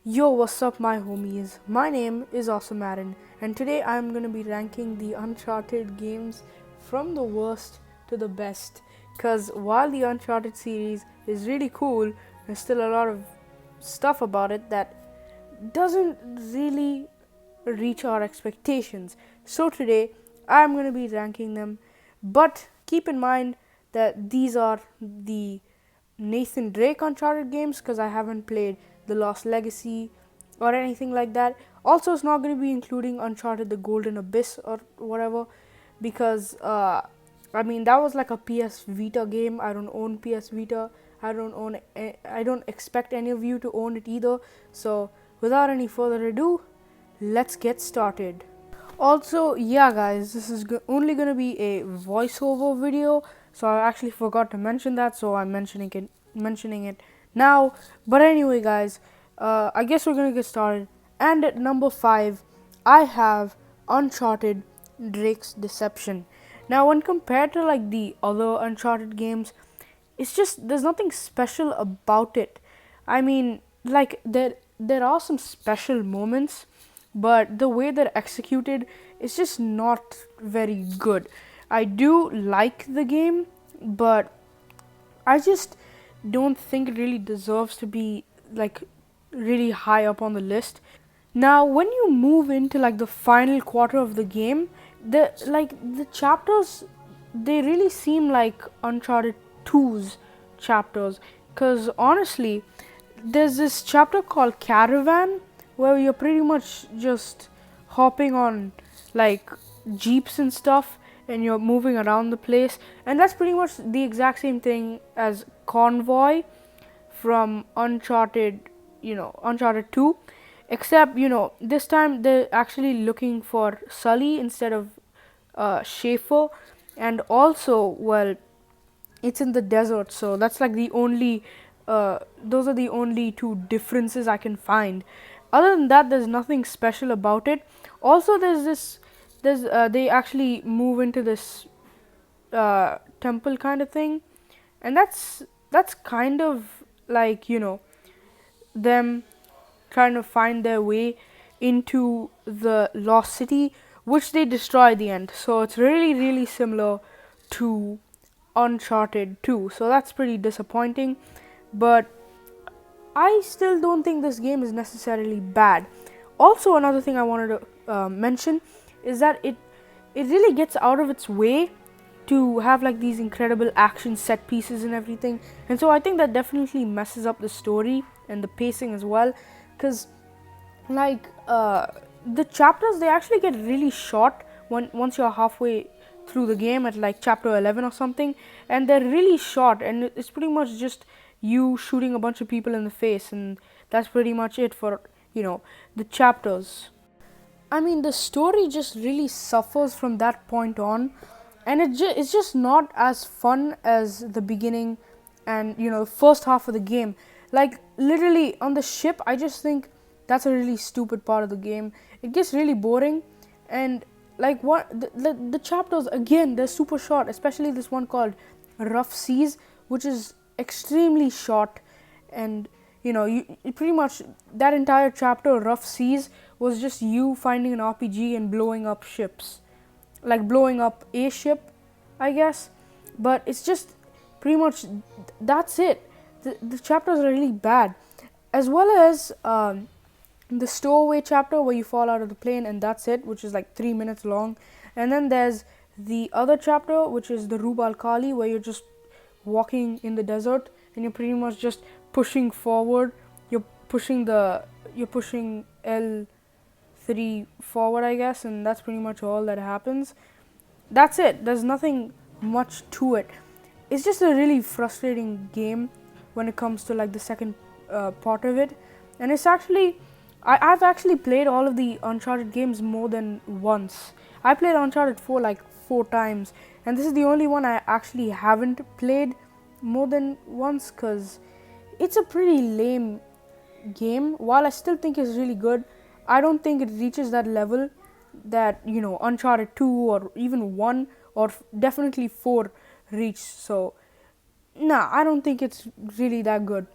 Yo, what's up, my homies? My name is Awesome Aaron, and today I'm gonna be ranking the Uncharted games from the worst to the best. Because while the Uncharted series is really cool, there's still a lot of stuff about it that doesn't really reach our expectations. So today I'm gonna be ranking them, but keep in mind that these are the Nathan Drake Uncharted games because I haven't played The Lost Legacy or anything like that. Also, it's not going to be including Uncharted The Golden Abyss or whatever because that was like a PS Vita game. I don't own PS Vita. I don't expect any of you to own it either. So, without any further ado, let's get started. Also, yeah, guys, this is only gonna be a voiceover video, so I actually forgot to mention that, so I'm mentioning it now. But anyway, guys, I guess we're gonna get started. And at number 5, I have Uncharted: Drake's Deception. Now, when compared to like the other Uncharted games, it's just there's nothing special about it. I mean, like there are some special moments, but the way they're executed is just not very good. I do like the game, but I just don't think it really deserves to be like really high up on the list. Now, when you move into like the final quarter of the game, the chapters, they really seem like Uncharted 2's chapters. Cause honestly, there's this chapter called Caravan where you're pretty much just hopping on like jeeps and stuff and you're moving around the place, and that's pretty much the exact same thing as Convoy from Uncharted 2, except this time they're actually looking for Sully instead of Schaefer, and also, well, it's in the desert, so that's like the only those are the only two differences I can find. Other than that, there's nothing special about it. Also, they actually move into this temple kind of thing, and that's kind of like them trying to find their way into the lost city, which they destroy at the end. So it's really similar to Uncharted 2. So that's pretty disappointing, but I still don't think this game is necessarily bad. Also, another thing I wanted to mention is that it really gets out of its way to have like these incredible action set pieces and everything, and so I think that definitely messes up the story and the pacing as well, because like the chapters, they actually get really short once you're halfway through the game at like chapter 11 or something, and they're really short, and it's pretty much just you shooting a bunch of people in the face, and that's pretty much it for the chapters. I mean, the story just really suffers from that point on, and it's just not as fun as the beginning and first half of the game. Like literally on the ship, I just think that's a really stupid part of the game. It gets really boring, and like what the chapters, again, they're super short, especially this one called Rough Seas, which is extremely short, and you pretty much, that entire chapter, Rough Seas, was just you finding an RPG and blowing up ships, like blowing up a ship, I guess. But it's just pretty much that's it. The chapters are really bad, as well as the stowaway chapter where you fall out of the plane and that's it, which is like 3 minutes long. And then there's the other chapter, which is the Rub al Khali, where you're just walking in the desert and you're pretty much just pushing forward. You're pushing L3 forward, I guess, and that's pretty much all that happens. That's it. There's nothing much to it. It's just a really frustrating game when it comes to like the second part of it. And it's actually, I've actually played all of the Uncharted games more than once. I played Uncharted 4 like 4 times, and this is the only one I actually haven't played more than once, because it's a pretty lame game. While I still think it's really good, I don't think it reaches that level that Uncharted 2 or even 1 or definitely 4 reached. So nah, I don't think it's really that good.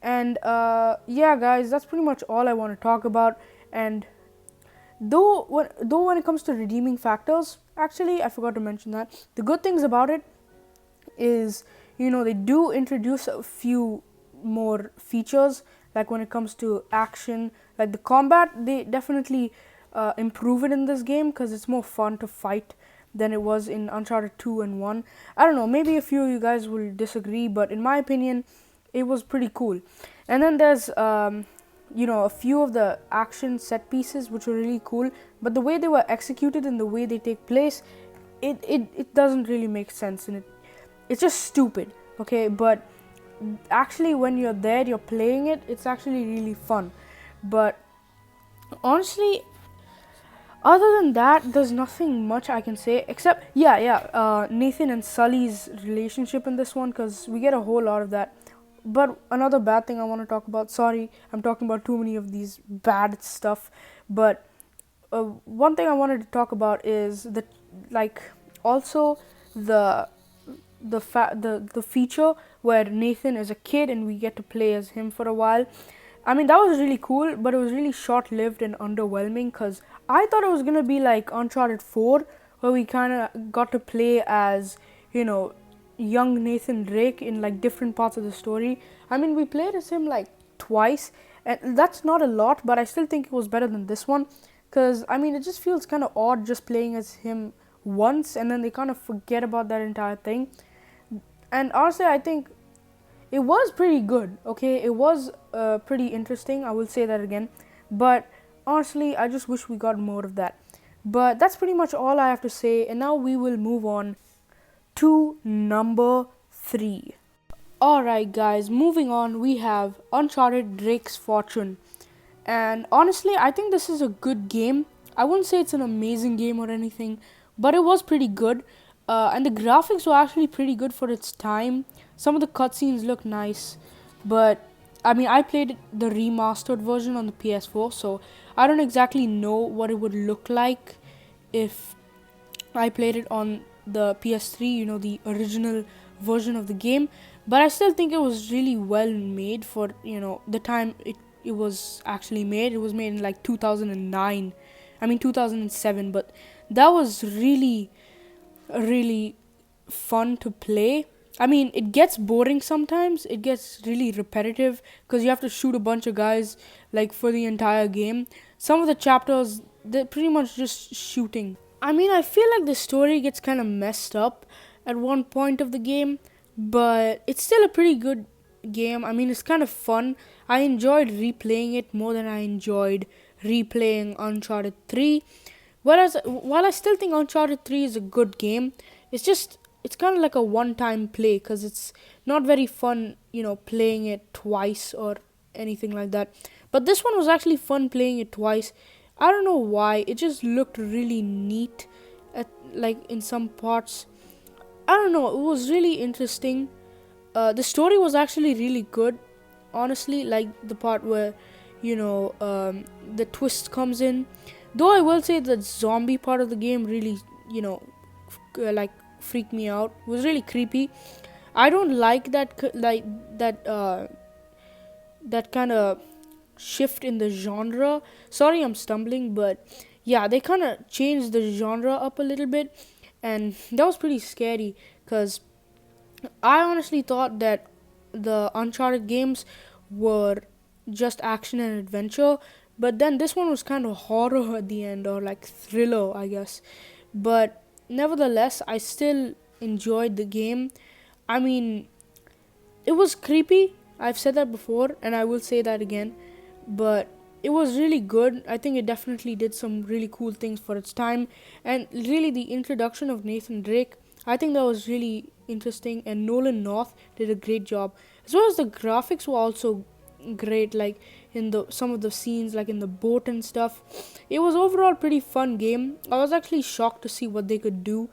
And yeah, guys, that's pretty much all I want to talk about. And though when it comes to redeeming factors, actually I forgot to mention that the good things about it is, they do introduce a few more features, like when it comes to action, like the combat. They definitely improve it in this game because it's more fun to fight than it was in Uncharted 2 and 1. I don't know, maybe a few of you guys will disagree, but in my opinion, it was pretty cool. And then there's a few of the action set pieces which were really cool, but the way they were executed and the way they take place, it doesn't really make sense, and it's just stupid, okay? But actually when you're there, you're playing it, it's actually really fun. But honestly, other than that, there's nothing much I can say except Nathan and Sully's relationship in this one, because we get a whole lot of that. But another bad thing I want to talk about, sorry, I'm talking about too many of these bad stuff, but one thing I wanted to talk about is that, like, also the the feature where Nathan is a kid and we get to play as him for a while. I mean, that was really cool, but it was really short-lived and underwhelming, because I thought it was gonna be like Uncharted 4, where we kind of got to play as, young Nathan Drake in like different parts of the story. I mean, we played as him like twice, and that's not a lot, but I still think it was better than this one, because I mean, it just feels kind of odd just playing as him once and then they kind of forget about that entire thing. And honestly, I think it was pretty good. Okay, it was pretty interesting, I will say that again, but honestly I just wish we got more of that. But that's pretty much all I have to say, and now we will move on to number 3. Alright guys, moving on, we have Uncharted Drake's Fortune. And honestly, I think this is a good game. I wouldn't say it's an amazing game or anything, but it was pretty good. And the graphics were actually pretty good for its time. Some of the cutscenes look nice, but I mean, I played the remastered version on the PS4, so I don't exactly know what it would look like if I played it on the PS3, the original version of the game. But I still think it was really well made for, the time it was actually made. It was made in like 2009. I mean 2007, but that was really really fun to play. I mean, it gets boring sometimes. It gets really repetitive because you have to shoot a bunch of guys like for the entire game. Some of the chapters, they're pretty much just shooting. I mean, I feel like the story gets kind of messed up at one point of the game, but it's still a pretty good game. I mean, it's kind of fun. I enjoyed replaying it more than I enjoyed replaying Uncharted 3. Whereas, while I still think Uncharted 3 is a good game, it's kind of like a one-time play because it's not very fun, playing it twice or anything like that. But this one was actually fun playing it twice. I don't know why. It just looked really neat, like in some parts. I don't know. It was really interesting. The story was actually really good. Honestly, like the part where, the twist comes in. Though I will say the zombie part of the game really, like freaked me out. It was really creepy. I don't like that kind of shift in the genre. Sorry, I'm stumbling, but yeah, they kind of changed the genre up a little bit, and that was pretty scary because I honestly thought that the Uncharted games were just action and adventure, but then this one was kind of horror at the end, or like thriller, I guess. But nevertheless, I still enjoyed the game. I mean, it was creepy. I've said that before, and I will say that again. But it was really good. I think it definitely did some really cool things for its time. And really, the introduction of Nathan Drake, I think that was really interesting. And Nolan North did a great job. As well as the graphics were also great, like in the some of the scenes, like in the boat and stuff. It was overall pretty fun game. I was actually shocked to see what they could do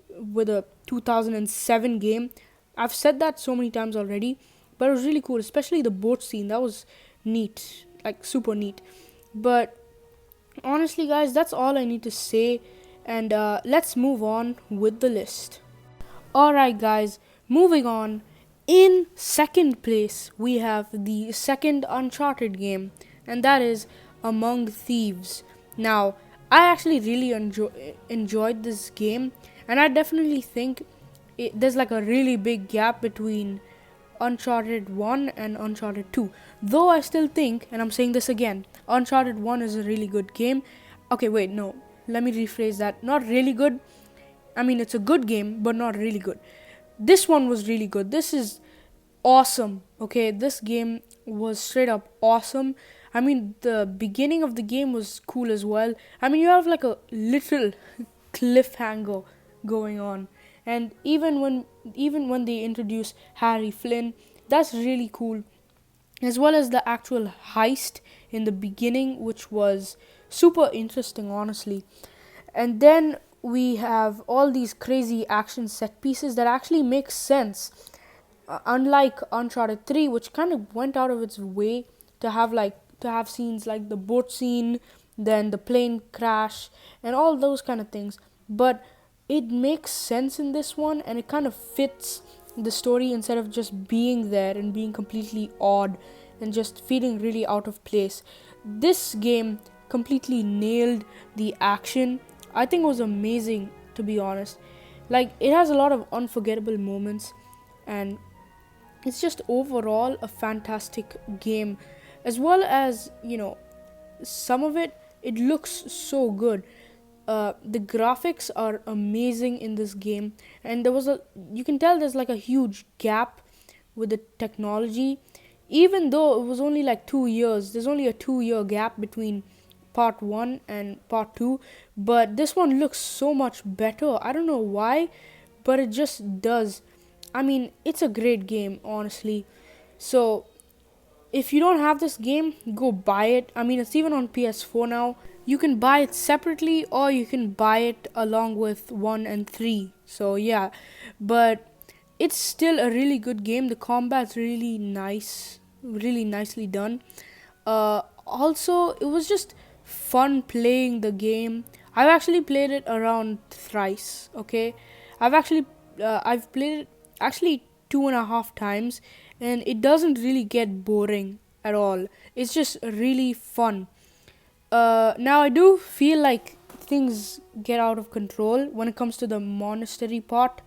with a 2007 game. I've said that so many times already, but it was really cool, especially the boat scene. That was neat, like super neat. But Honestly, guys, that's all I need to say, and let's move on with the list. Alright, guys, moving on. In second place, we have the second Uncharted game, and that is Among Thieves. Now, I actually really enjoyed this game, and I definitely think there's like a really big gap between Uncharted 1 and Uncharted 2. Though I still think, and I'm saying this again, Uncharted 1 is a really good game. Okay, wait, no, let me rephrase that. Not really good. I mean, it's a good game, but not really good. This one was really good. This is awesome. Okay, this game was straight up awesome. I mean, the beginning of the game was cool as well. I mean, you have like a little cliffhanger going on, and even when they introduce Harry Flynn, that's really cool, as well as the actual heist in the beginning, which was super interesting, honestly. And then we have all these crazy action set pieces that actually make sense. Unlike Uncharted 3, which kind of went out of its way to have scenes like the boat scene, then the plane crash, and all those kind of things. But it makes sense in this one, and it kind of fits the story instead of just being there and being completely odd and just feeling really out of place. This game completely nailed the action. I think it was amazing, to be honest. Like, it has a lot of unforgettable moments, and it's just overall a fantastic game, as well as, some of it looks so good. The graphics are amazing in this game, and you can tell there's like a huge gap with the technology. Even though it was only like 2 years, there's only a 2 year gap between part 1 and part 2, but this one looks so much better. I don't know why, but it just does. I mean, it's a great game, honestly. So if you don't have this game, go buy it. I mean, it's even on PS4 now. You can buy it separately, or you can buy it along with 1 and 3. So yeah, but it's still a really good game. The combat's really nice, really nicely done. Also, it was just fun playing the game. I've actually played it around thrice. Okay, I've played it actually 2.5 times, and it doesn't really get boring at all. It's just really fun. Now I do feel like things get out of control when it comes to the monastery part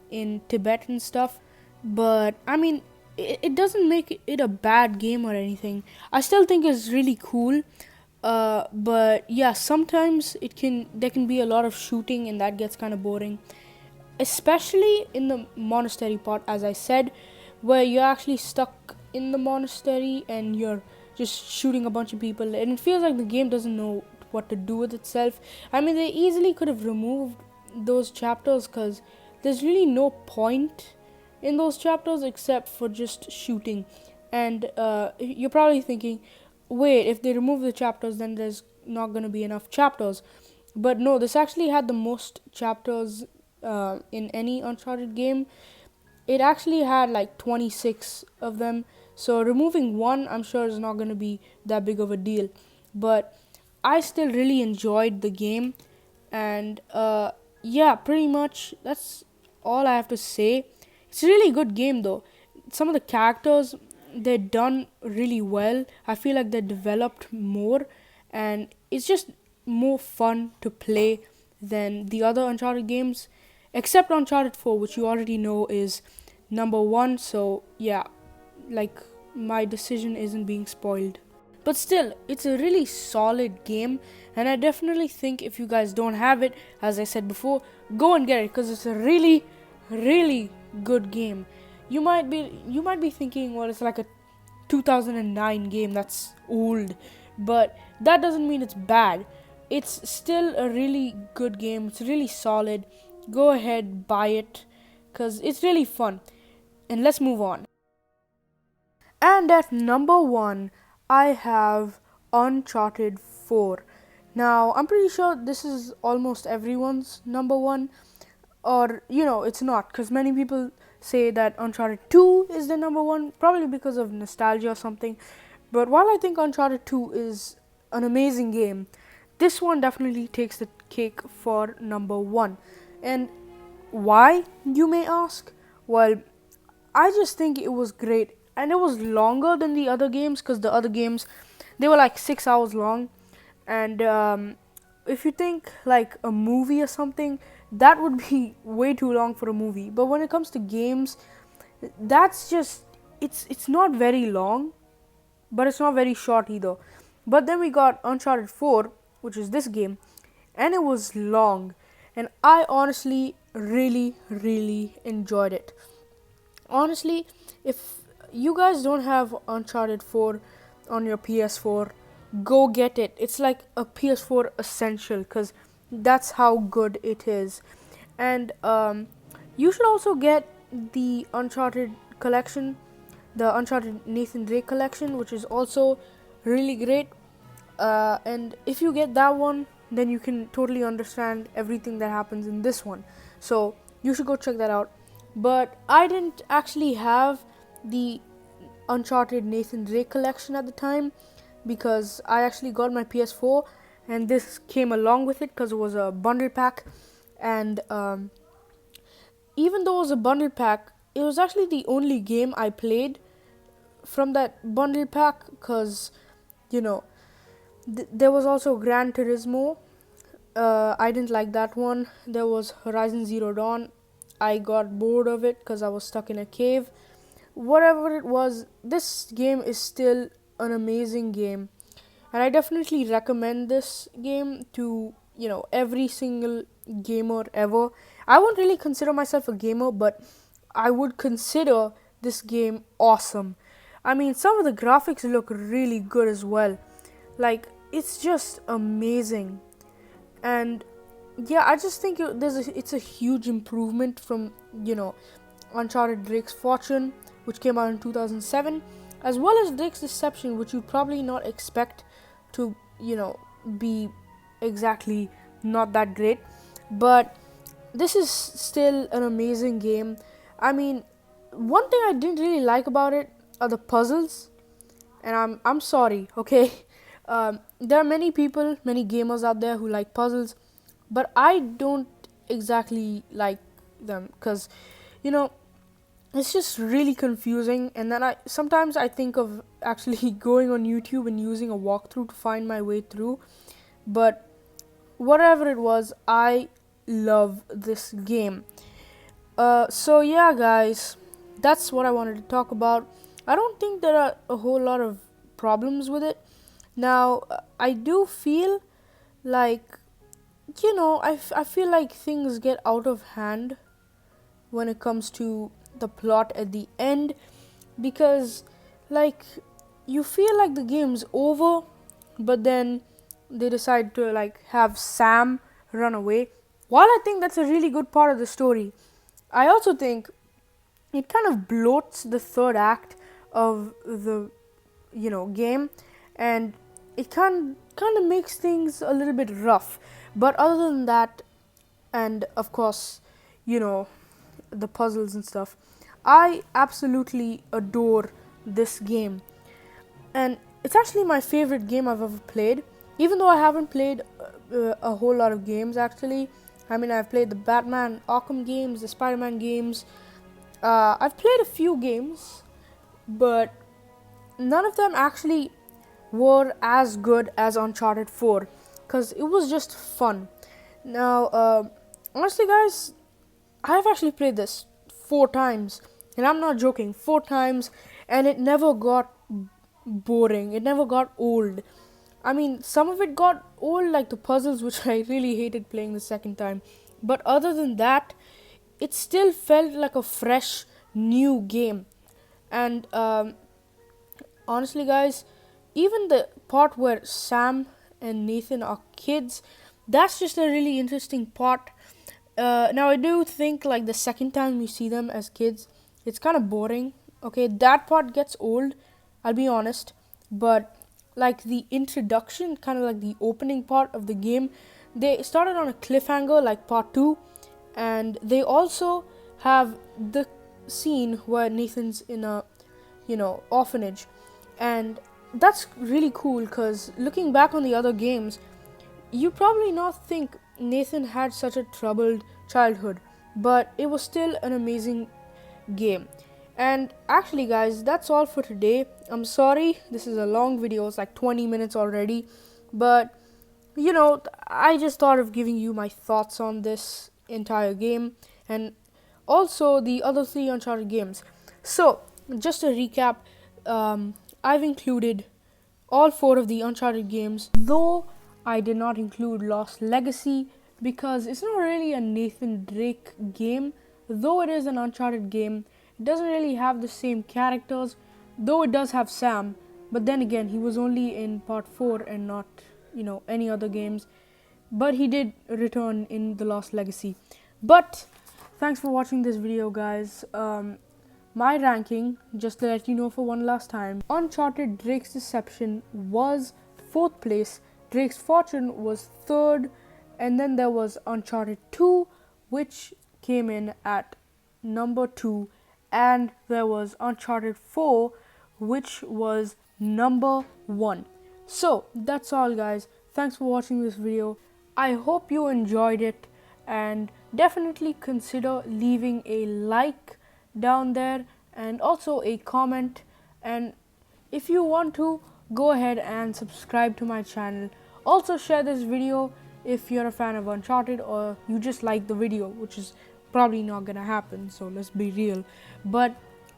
in Tibet and stuff, but I mean, it doesn't make it a bad game or anything. I still think it's really cool. But yeah, sometimes there can be a lot of shooting, and that gets kind of boring, especially in the monastery part, as I said, where you're actually stuck in the monastery and you're just shooting a bunch of people, and it feels like the game doesn't know what to do with itself. I mean, they easily could have removed those chapters, because there's really no point in those chapters except for just shooting. And you're probably thinking, wait, if they remove the chapters, then there's not going to be enough chapters. But no, this actually had the most chapters in any Uncharted game. It actually had like 26 of them. So removing one, I'm sure, is not going to be that big of a deal. But I still really enjoyed the game. And yeah, pretty much that's all I have to say. It's a really good game, though. Some of the characters, they're done really well. I feel like they're developed more, and it's just more fun to play than the other Uncharted games, except Uncharted 4, which you already know is number one. So yeah, like, my decision isn't being spoiled. But still, it's a really solid game, and I definitely think if you guys don't have it, as I said before, go and get it, because it's a really, really good game. You might be thinking, well, it's like a 2009 game, that's old, but that doesn't mean it's bad. It's still a really good game. It's really solid. Go ahead, buy it, because it's really fun. And let's move on. And at number one, I have Uncharted 4. Now, I'm pretty sure this is almost everyone's number one, or it's not, because many people say that Uncharted 2 is the number one, probably because of nostalgia or something. But while I think Uncharted 2 is an amazing game, this one definitely takes the cake for number one. And why, you may ask? Well, I just think it was great, and it was longer than the other games, because the other games, they were like 6 hours long. And if you think like a movie or something, that would be way too long for a movie. But when it comes to games, that's just, it's not very long, but it's not very short either. But then we got Uncharted 4, which is this game, and it was long, and I honestly really enjoyed it. Honestly, if you guys don't have Uncharted 4 on your PS4, go get it. It's like a PS4 essential, because that's how good it is. And you should also get the Uncharted collection, the Uncharted Nathan Drake collection, which is also really great. And if you get that one, then you can totally understand everything that happens in this one. So you should go check that out. But I didn't actually have the Uncharted Nathan Drake collection at the time, because I actually got my PS4 and this came along with it, because it was a bundle pack. And even though it was a bundle pack, it was actually the only game I played from that bundle pack, because you know, there was also Gran Turismo. I didn't like that one. There was Horizon Zero Dawn. I got bored of it because I was stuck in a cave. Whatever it was, this game is still an amazing game, and I definitely recommend this game to, every single gamer ever. I won't really consider myself a gamer, but I would consider this game awesome. I mean, some of the graphics look really good as well. Like, it's just amazing. And yeah, I just think it's a huge improvement from, Uncharted Drake's Fortune, which came out in 2007, as well as Drake's Deception, which you'd probably not expect to, be exactly not that great. But this is still an amazing game. I mean, one thing I didn't really like about it are the puzzles, and I'm sorry, okay. There are many people, many gamers out there who like puzzles, but I don't exactly like them, because it's just really confusing. And then I think of actually going on YouTube and using a walkthrough to find my way through. But whatever it was, I love this game. So yeah, guys, that's what I wanted to talk about. I don't think there are a whole lot of problems with it. Now, I do feel like, I feel like things get out of hand when it comes to the plot at the end, because, like, you feel like the game's over, but then they decide to, like, have Sam run away. While I think that's a really good part of the story, I also think it kind of bloats the third act of the game, and it kind of makes things a little bit rough. But other than that, and of course, the puzzles and stuff, I absolutely adore this game, and it's actually my favorite game I've ever played, even though I haven't played a whole lot of games. Actually, I mean, I've played the Batman Arkham games, the Spider-Man games. I've played a few games, but none of them actually were as good as Uncharted 4, because it was just fun. Now, honestly, guys, I've actually played this 4 times, and I'm not joking, 4 times, and it never got boring. It never got old. I mean, some of it got old, like the puzzles, which I really hated playing the second time. But other than that, it still felt like a fresh, new game. And honestly, guys, even the part where Sam and Nathan are kids, that's just a really interesting part. Now, I do think, like, the second time you see them as kids, it's kind of boring. Okay, that part gets old, I'll be honest. But, like, the introduction, kind of like the opening part of the game, they started on a cliffhanger, like part 2. And they also have the scene where Nathan's in a, orphanage. And that's really cool, because looking back on the other games, You probably not think Nathan had such a troubled childhood, but it was still an amazing game. And actually, guys, that's all for today. I'm sorry, this is a long video, it's like 20 minutes already, but I just thought of giving you my thoughts on this entire game and also the other three Uncharted games. So, just to recap, I've included all four of the Uncharted games, though I did not include Lost Legacy because it's not really a Nathan Drake game. Though it is an Uncharted game, it doesn't really have the same characters, though it does have Sam. But then again, he was only in part 4 and not, any other games. But he did return in The Lost Legacy. But thanks for watching this video, guys. My ranking, just to let you know for one last time, Uncharted Drake's Deception was 4th place, Drake's Fortune was 3rd, and then there was Uncharted 2, which came in at number 2, and there was Uncharted 4, which was number 1. So that's all, guys. Thanks for watching this video. I hope you enjoyed it, and definitely consider leaving a like down there and also a comment, and if you want to, go ahead and subscribe to my channel. Also share this video if you're a fan of Uncharted or you just like the video, which is probably not gonna happen, so let's be real. But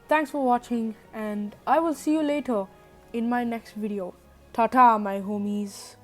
thanks for watching, and I will see you later in my next video. Tata, my homies.